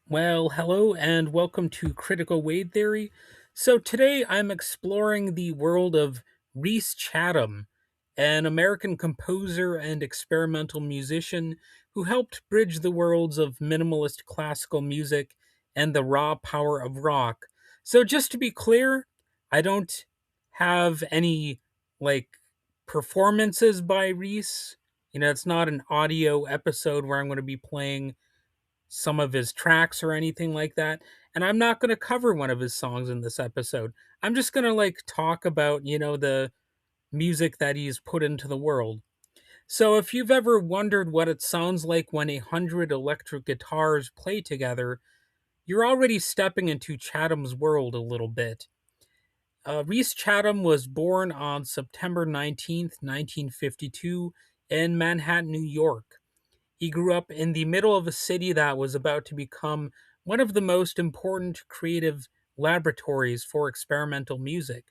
Well, hello and welcome to Critical Wave Theory. So today I'm exploring the world of Rhys Chatham, an American composer and experimental musician who helped bridge the worlds of minimalist classical music and the raw power of rock. So just to be clear, I don't have any like performances by Rhys. It's not an audio episode where I'm going to be playing some of his tracks or anything like that. And I'm not going to cover one of his songs in this episode. I'm just going to talk about, the music that he's put into the world. So if you've ever wondered what it sounds like when 100 electric guitars play together, you're already stepping into Chatham's world a little bit. Rhys Chatham was born on September 19th, 1952 in Manhattan, New York. He grew up in the middle of a city that was about to become one of the most important creative laboratories for experimental music.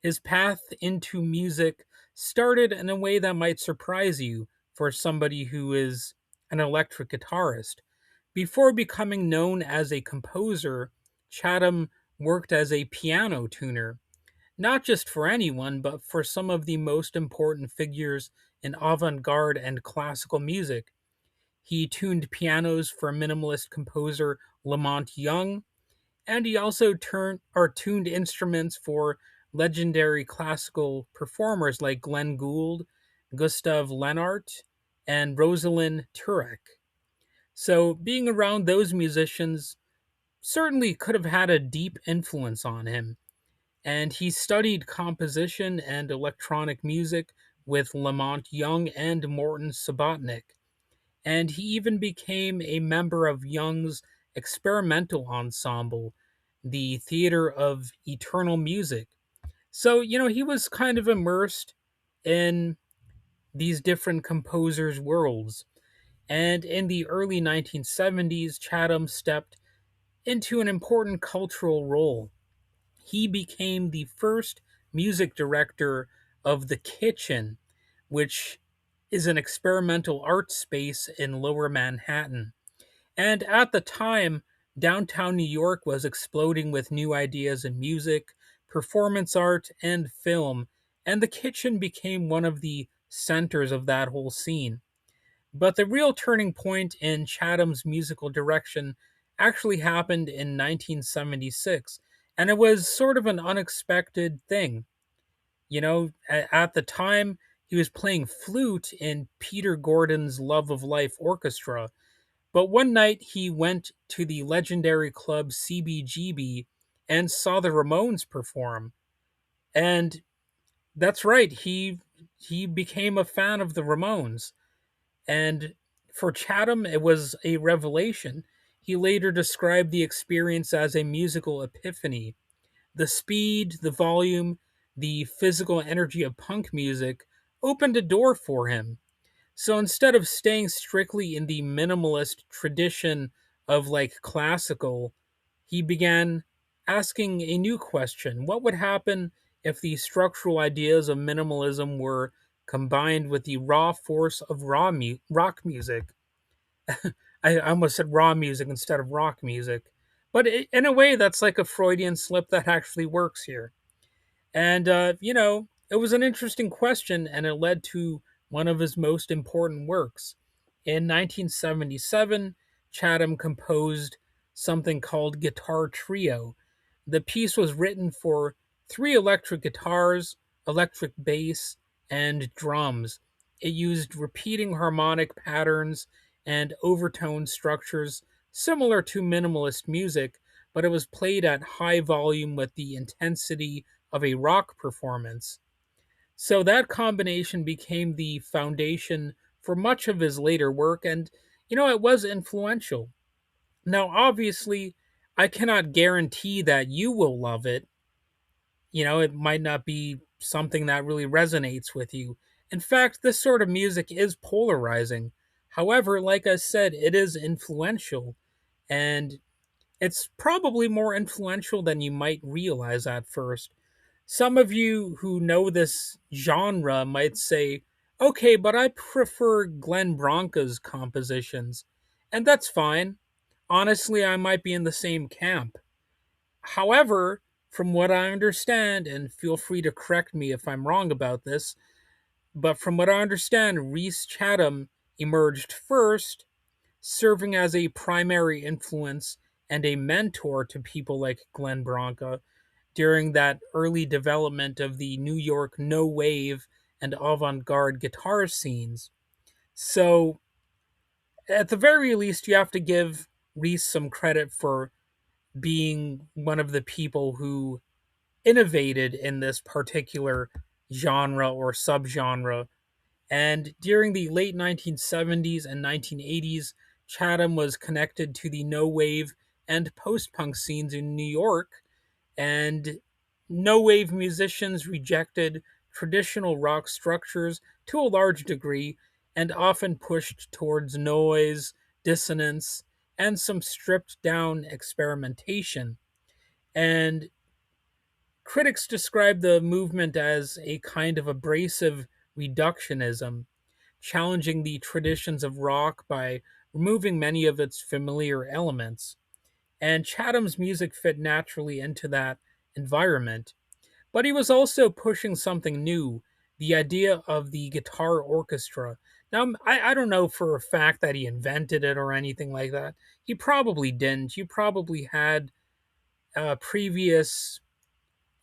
His path into music started in a way that might surprise you for somebody who is an electric guitarist. Before becoming known as a composer, Chatham worked as a piano tuner, not just for anyone, but for some of the most important figures in avant garde and classical music. He tuned pianos for minimalist composer Lamont Young, and he also tuned instruments for legendary classical performers like Glenn Gould, Gustav Lennart, and Rosalind Turek. So being around those musicians certainly could have had a deep influence on him, and he studied composition and electronic music with Lamont Young and Morton Subotnick, and he even became a member of Young's experimental ensemble, the Theater of Eternal Music. So, he was kind of immersed in these different composers' worlds. And in the early 1970s, Chatham stepped into an important cultural role. He became the first music director of The Kitchen, which is an experimental art space in lower Manhattan. And at the time, downtown New York was exploding with new ideas in music, performance art, and film, and the kitchen became one of the centers of that whole scene. But the real turning point in Chatham's musical direction actually happened in 1976, and it was sort of an unexpected thing. At the time, he was playing flute in Peter Gordon's Love of Life Orchestra, but one night he went to the legendary club CBGB and saw the Ramones perform. And that's right, he became a fan of the Ramones. And for Chatham, it was a revelation. He later described the experience as a musical epiphany. The speed, the volume, the physical energy of punk music opened a door for him. So instead of staying strictly in the minimalist tradition of classical, he began asking a new question. What would happen if the structural ideas of minimalism were combined with the raw force of rock music? I almost said raw music instead of rock music. But in a way, that's like a Freudian slip that actually works here. And, it was an interesting question, and it led to one of his most important works. In 1977, Chatham composed something called Guitar Trio. The piece was written for three electric guitars, electric bass, and drums. It used repeating harmonic patterns and overtone structures similar to minimalist music, but it was played at high volume with the intensity of a rock performance. So that combination became the foundation for much of his later work, and it was influential. Now, obviously, I cannot guarantee that you will love it. It might not be something that really resonates with you. In fact, this sort of music is polarizing. However, like I said, it is influential, and it's probably more influential than you might realize at first. Some of you who know this genre might say, okay, but I prefer Glenn Branca's compositions. And that's fine. honestly, I might be in the same camp. However, from what I understand, and feel free to correct me if I'm wrong about this, but from what I understand, Rhys Chatham emerged first, serving as a primary influence and a mentor to people like Glenn Branca during that early development of the New York no wave and avant garde guitar scenes. So, at the very least, you have to give Rhys some credit for being one of the people who innovated in this particular genre or subgenre. And during the late 1970s and 1980s, Chatham was connected to the no wave and post punk scenes in New York, and no wave musicians rejected traditional rock structures to a large degree and often pushed towards noise, dissonance, and some stripped down experimentation. And critics describe the movement as a kind of abrasive reductionism, challenging the traditions of rock by removing many of its familiar elements. And Chatham's music fit naturally into that environment. But he was also pushing something new, the idea of the guitar orchestra. Now, I don't know for a fact that he invented it or anything like that. He probably didn't. You probably had previous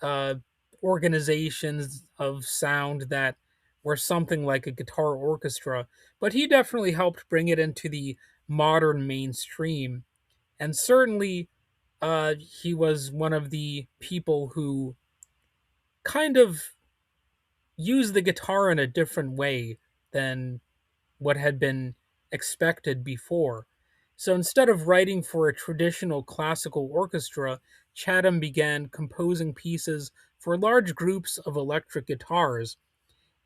uh, organizations of sound that were something like a guitar orchestra, but he definitely helped bring it into the modern mainstream. And certainly, he was one of the people who kind of used the guitar in a different way than what had been expected before. So instead of writing for a traditional classical orchestra, Chatham began composing pieces for large groups of electric guitars,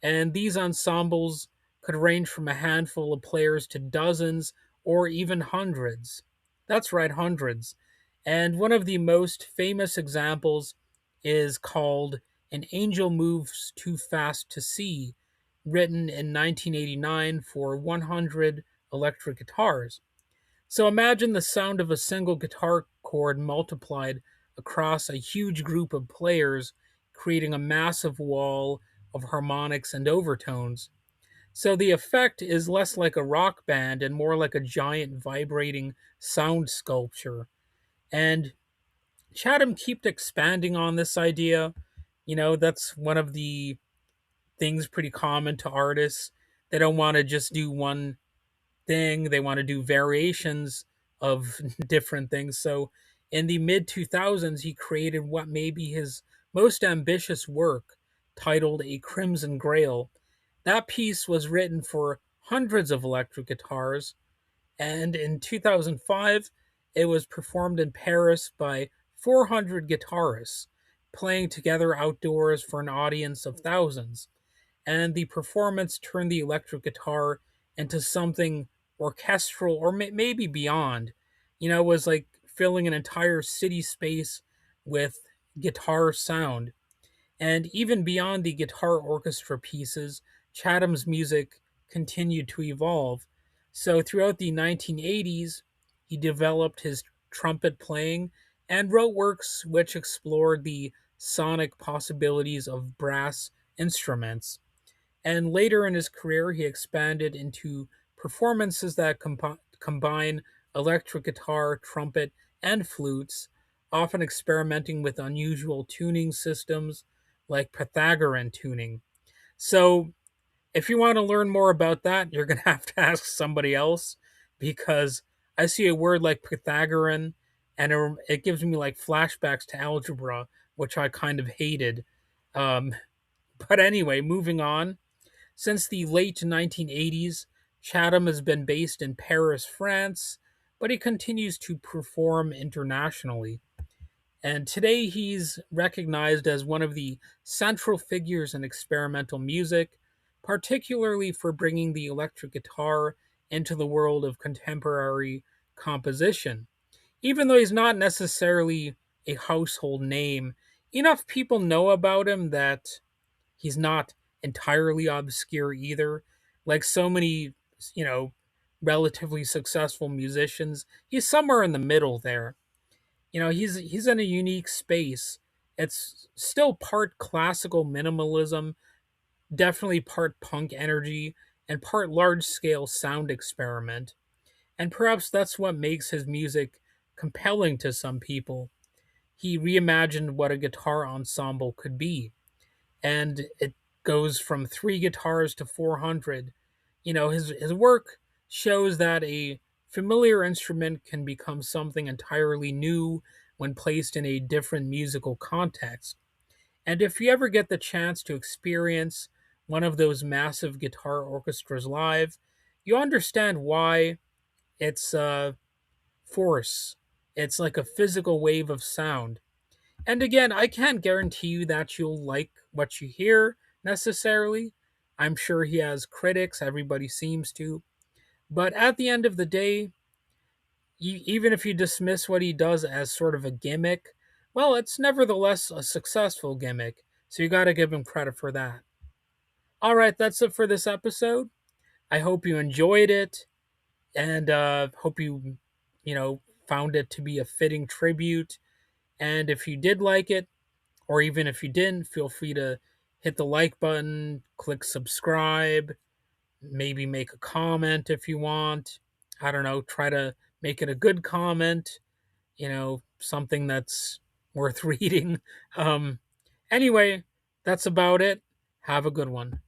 and these ensembles could range from a handful of players to dozens or even hundreds. That's right, hundreds. And one of the most famous examples is called An Angel Moves Too Fast to See, written in 1989 for 100 electric guitars. So imagine the sound of a single guitar chord multiplied across a huge group of players, creating a massive wall of harmonics and overtones. So the effect is less like a rock band and more like a giant vibrating sound sculpture. And Chatham kept expanding on this idea. That's one of the things pretty common to artists. They don't want to just do one thing, they want to do variations of different things. So in the mid 2000s, he created what may be his most ambitious work, titled A Crimson Grail. That piece was written for hundreds of electric guitars, and in 2005, it was performed in Paris by 400 guitarists, playing together outdoors for an audience of thousands. And the performance turned the electric guitar into something orchestral or maybe beyond. It was like filling an entire city space with guitar sound. And even beyond the guitar orchestra pieces, Chatham's music continued to evolve. So throughout the 1980s, he developed his trumpet playing and wrote works which explored the sonic possibilities of brass instruments. And later in his career, he expanded into performances that combine electric guitar, trumpet, and flutes, often experimenting with unusual tuning systems like Pythagorean tuning. So, if you want to learn more about that, you're going to have to ask somebody else, because I see a word like Pythagorean and it gives me like flashbacks to algebra, which I kind of hated. Um, but anyway, moving on. Since the late 1980s, Chatham has been based in Paris, France, but he continues to perform internationally. And today he's recognized as one of the central figures in experimental music, particularly for bringing the electric guitar into the world of contemporary composition. Even though he's not necessarily a household name, enough people know about him that he's not entirely obscure either. Like so many, you know, relatively successful musicians. He's somewhere in the middle there. He's in a unique space. It's still part classical minimalism, definitely part punk energy, and part large scale sound experiment. And perhaps that's what makes his music compelling to some people. He reimagined what a guitar ensemble could be, and it goes from 3 guitars to 400. His work shows that a familiar instrument can become something entirely new when placed in a different musical context. And if you ever get the chance to experience one of those massive guitar orchestras live, you understand why it's force. It's like a physical wave of sound. And again, I can't guarantee you that you'll like what you hear necessarily. I'm sure he has critics, everybody seems to. But at the end of the day, even if you dismiss what he does as sort of a gimmick, well, it's nevertheless a successful gimmick. So you got to give him credit for that. All right, that's it for this episode. I hope you enjoyed it, and hope you found it to be a fitting tribute. And if you did like it, or even if you didn't, feel free to hit the like button, click subscribe, maybe make a comment if you want. I don't know, try to make it a good comment, something that's worth reading. Um, anyway, that's about it. Have a good one.